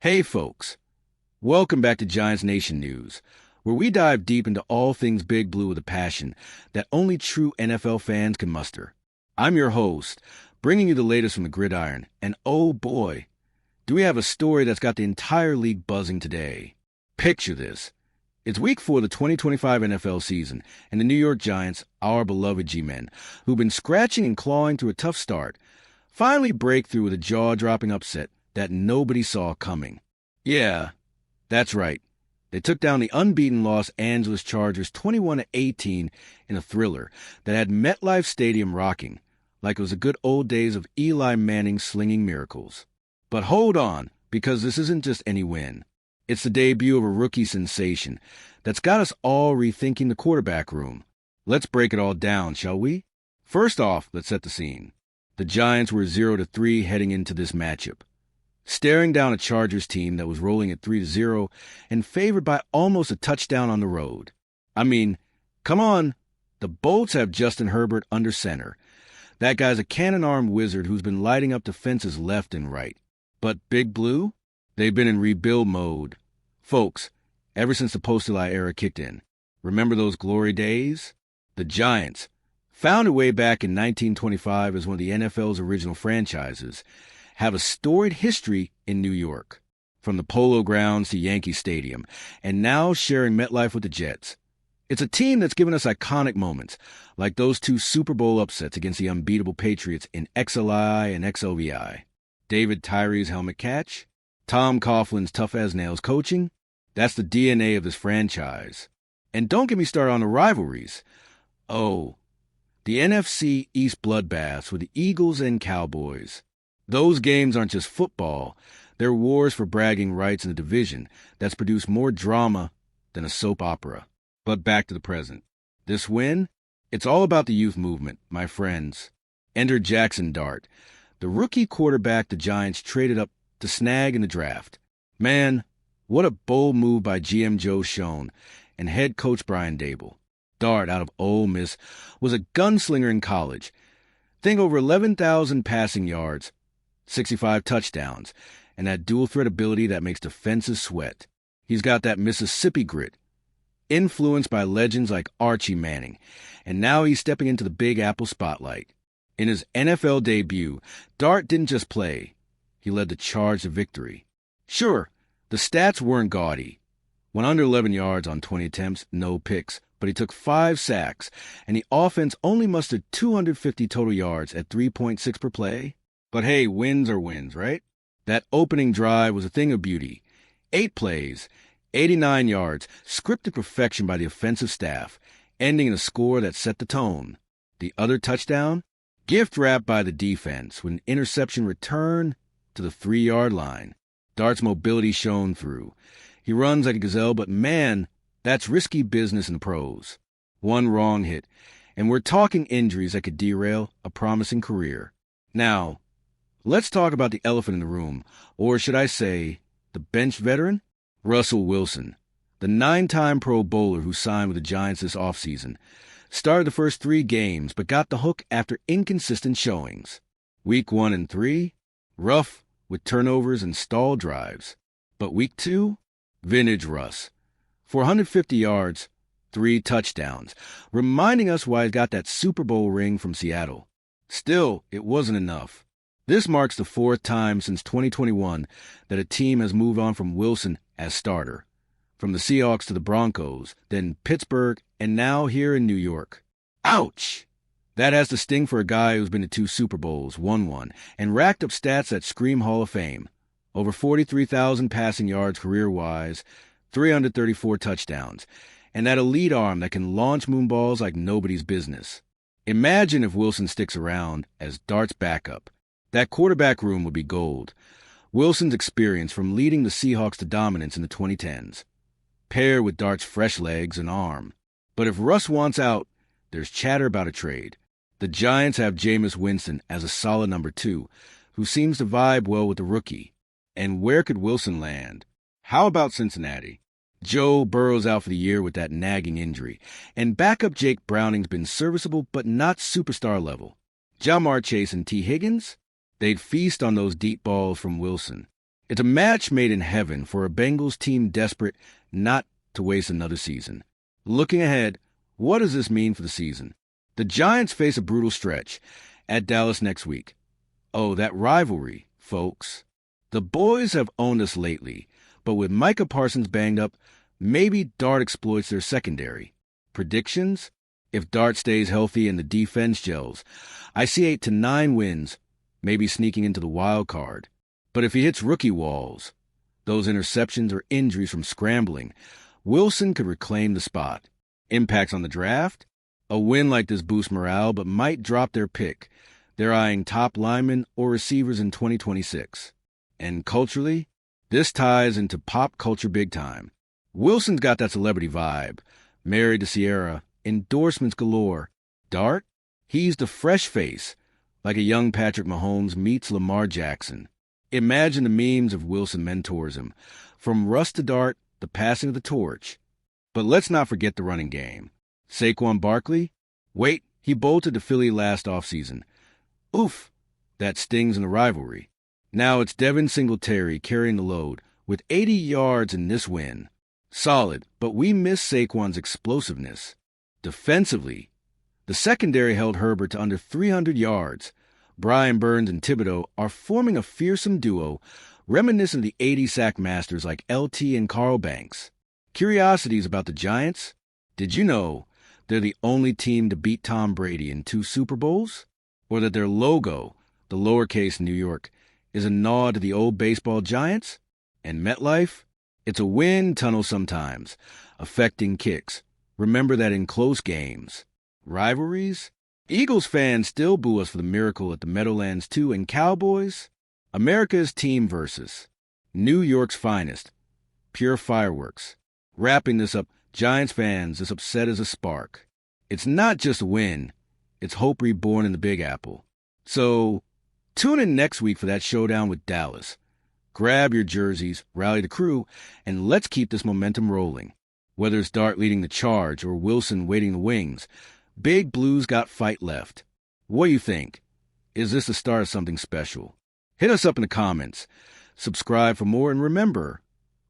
Hey folks, welcome back to Giants Nation News, where we dive deep into all things Big Blue with a passion that only true NFL fans can muster. I'm your host, bringing you the latest from the gridiron, and oh boy, do we have a story that's got the entire league buzzing today. Picture this. It's week 4 of the 2025 NFL season, and the New York Giants, our beloved G-Men, who've been scratching and clawing through a tough start, finally break through with a jaw-dropping upset that nobody saw coming. Yeah, that's right. They took down the unbeaten Los Angeles Chargers 21-18 in a thriller that had MetLife Stadium rocking, like it was the good old days of Eli Manning slinging miracles. But hold on, because this isn't just any win. It's the debut of a rookie sensation that's got us all rethinking the quarterback room. Let's break it all down, shall we? First off, let's set the scene. The Giants were 0-3 heading into this matchup, staring down a Chargers team that was rolling at 3-0 and favored by almost a touchdown on the road. I mean, come on. The Bolts have Justin Herbert under center. That guy's a cannon-armed wizard who's been lighting up defenses left and right. But Big Blue? They've been in rebuild mode. Folks, ever since the post-Eli era kicked in. Remember those glory days? The Giants, founded way back in 1925 as one of the NFL's original franchises, have a storied history in New York, from the Polo Grounds to Yankee Stadium, and now sharing MetLife with the Jets. It's a team that's given us iconic moments, like those 2 Super Bowl upsets against the unbeatable Patriots in XLI and XLVI. David Tyree's helmet catch, Tom Coughlin's tough-as-nails coaching. That's the DNA of this franchise. And don't get me started on the rivalries. Oh, the NFC East bloodbaths with the Eagles and Cowboys. Those games aren't just football. They're wars for bragging rights in a division that's produced more drama than a soap opera. But back to the present. This win? It's all about the youth movement, my friends. Enter Jaxson Dart, the rookie quarterback the Giants traded up to snag in the draft. Man, what a bold move by GM Joe Schoen and head coach Brian Dable. Dart, out of Ole Miss, was a gunslinger in college. Think over 11,000 passing yards, 65 touchdowns, and that dual-threat ability that makes defenses sweat. He's got that Mississippi grit, influenced by legends like Archie Manning, and now he's stepping into the Big Apple spotlight. In his NFL debut, Dart didn't just play. He led the charge to victory. Sure, the stats weren't gaudy. Went under 11 yards on 20 attempts, no picks, but he took 5 sacks, and the offense only mustered 250 total yards at 3.6 per play. But hey, wins are wins, right? That opening drive was a thing of beauty. 8 plays, 89 yards, scripted perfection by the offensive staff, ending in a score that set the tone. The other touchdown? Gift wrapped by the defense with an interception return to the 3-yard line. Dart's mobility shone through. He runs like a gazelle, but man, that's risky business in the pros. One wrong hit, and we're talking injuries that could derail a promising career. Now, let's talk about the elephant in the room, or should I say, the bench veteran? Russell Wilson, the 9-time Pro Bowler who signed with the Giants this offseason, started the first 3 games but got the hook after inconsistent showings. Week 1 and 3, rough with turnovers and stalled drives. But week 2, vintage Russ. 450 yards, 3 touchdowns, reminding us why he got that Super Bowl ring from Seattle. Still, it wasn't enough. This marks the 4th time since 2021 that a team has moved on from Wilson as starter. From the Seahawks to the Broncos, then Pittsburgh, and now here in New York. Ouch! That has to sting for a guy who's been to 2 Super Bowls, won 1, and racked up stats that scream Hall of Fame. Over 43,000 passing yards career-wise, 334 touchdowns, and that elite arm that can launch moonballs like nobody's business. Imagine if Wilson sticks around as Dart's backup. That quarterback room would be gold. Wilson's experience from leading the Seahawks to dominance in the 2010s, paired with Dart's fresh legs and arm. But if Russ wants out, there's chatter about a trade. The Giants have Jameis Winston as a solid number 2, who seems to vibe well with the rookie. And where could Wilson land? How about Cincinnati? Joe Burrow's out for the year with that nagging injury, and backup Jake Browning's been serviceable but not superstar level. Jamar Chase and T. Higgins? They'd feast on those deep balls from Wilson. It's a match made in heaven for a Bengals team desperate not to waste another season. Looking ahead, what does this mean for the season? The Giants face a brutal stretch at Dallas next week. Oh, that rivalry, folks. The boys have owned us lately, but with Micah Parsons banged up, maybe Dart exploits their secondary. Predictions? If Dart stays healthy and the defense gels, I see 8 to 9 wins, maybe sneaking into the wild card. But if he hits rookie walls, those interceptions or injuries from scrambling, Wilson could reclaim the spot. Impacts on the draft? A win like this boosts morale, but might drop their pick. They're eyeing top linemen or receivers in 2026. And culturally, this ties into pop culture big time. Wilson's got that celebrity vibe. Married to Sierra, endorsements galore. Dart? He's the fresh face, like a young Patrick Mahomes meets Lamar Jackson. Imagine the memes of Wilson mentors him. From Russ to Dart, the passing of the torch. But let's not forget the running game. Saquon Barkley? Wait, he bolted to Philly last offseason. Oof, that stings in the rivalry. Now it's Devin Singletary carrying the load, with 80 yards in this win. Solid, but we miss Saquon's explosiveness. Defensively, the secondary held Herbert to under 300 yards. Brian Burns and Thibodeau are forming a fearsome duo, reminiscent of the 80 sack masters like LT and Carl Banks. Curiosities about the Giants? Did you know they're the only team to beat Tom Brady in 2 Super Bowls? Or that their logo, the lowercase New York, is a nod to the old baseball giants? And MetLife? It's a wind tunnel sometimes, affecting kicks. Remember that in close games. Rivalries? Eagles fans still boo us for the miracle at the Meadowlands 2, and Cowboys? America's team versus New York's finest. Pure fireworks. Wrapping this up, Giants fans as upset as a spark. It's not just a win, it's hope reborn in the Big Apple. So, tune in next week for that showdown with Dallas. Grab your jerseys, rally the crew, and let's keep this momentum rolling. Whether it's Dart leading the charge or Wilson waiting the wings, Big Blue's got fight left. What do you think? Is this the start of something special? Hit us up in the comments. Subscribe for more, and remember,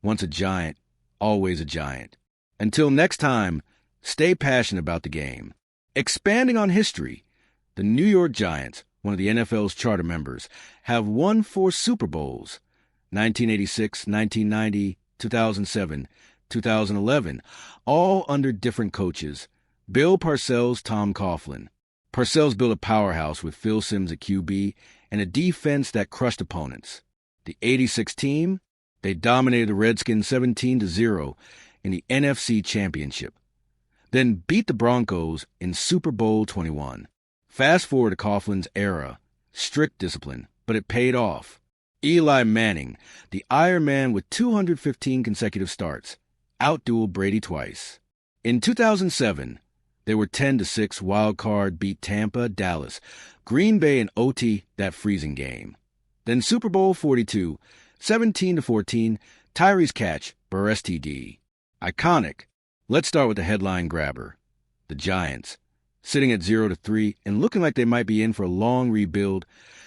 once a giant, always a giant. Until next time, stay passionate about the game. Expanding on history, the New York Giants, one of the NFL's charter members, have won 4 Super Bowls. 1986, 1990, 2007, 2011, all under different coaches. Bill Parcells, Tom Coughlin. Parcells built a powerhouse with Phil Simms at QB and a defense that crushed opponents. The 86 team, they dominated the Redskins 17-0 in the NFC Championship, then beat the Broncos in Super Bowl 21. Fast forward to Coughlin's era, strict discipline, but it paid off. Eli Manning, the Iron Man with 215 consecutive starts, outdueled Brady twice. In 2007, they were 10-6 wild card, beat Tampa, Dallas, Green Bay, and OT, that freezing game. Then Super Bowl 42, 17-14, Tyrese catch, Burr STD. Iconic. Let's start with the headline grabber. The Giants, sitting at 0-3 and looking like they might be in for a long rebuild,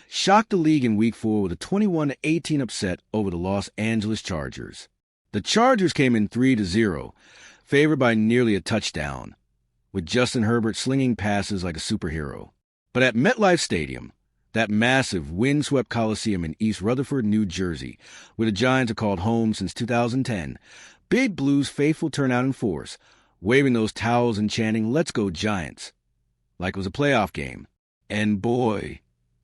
shocked the league in Week 4 with a 21-18 upset over the Los Angeles Chargers. The Chargers came in 3-0, favored by nearly a touchdown, with Justin Herbert slinging passes like a superhero. But at MetLife Stadium, that massive wind-swept coliseum in East Rutherford, New Jersey, where the Giants have called home since 2010, Big Blue's faithful turn out in force, waving those towels and chanting, "Let's go Giants," like it was a playoff game. And boy,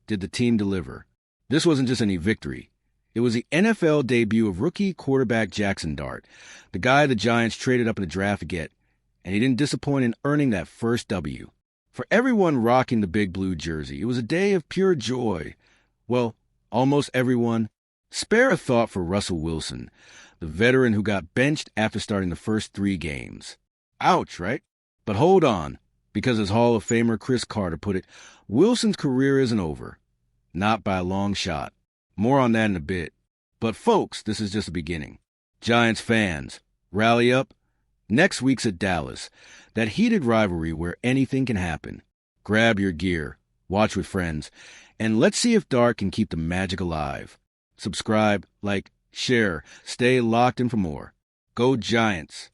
did the team deliver. This wasn't just any victory. It was the NFL debut of rookie quarterback Jaxson Dart, the guy the Giants traded up in the draft to get, and he didn't disappoint in earning that first W. For everyone rocking the Big Blue jersey, it was a day of pure joy. Well, almost everyone. Spare a thought for Russell Wilson, the veteran who got benched after starting the first 3 games. Ouch, right? But hold on, because as Hall of Famer Chris Carter put it, Wilson's career isn't over. Not by a long shot. More on that in a bit. But folks, this is just the beginning. Giants fans, rally up. Next week's at Dallas, that heated rivalry where anything can happen. Grab your gear, watch with friends, and let's see if Dart can keep the magic alive. Subscribe, like, share, stay locked in for more. Go Giants!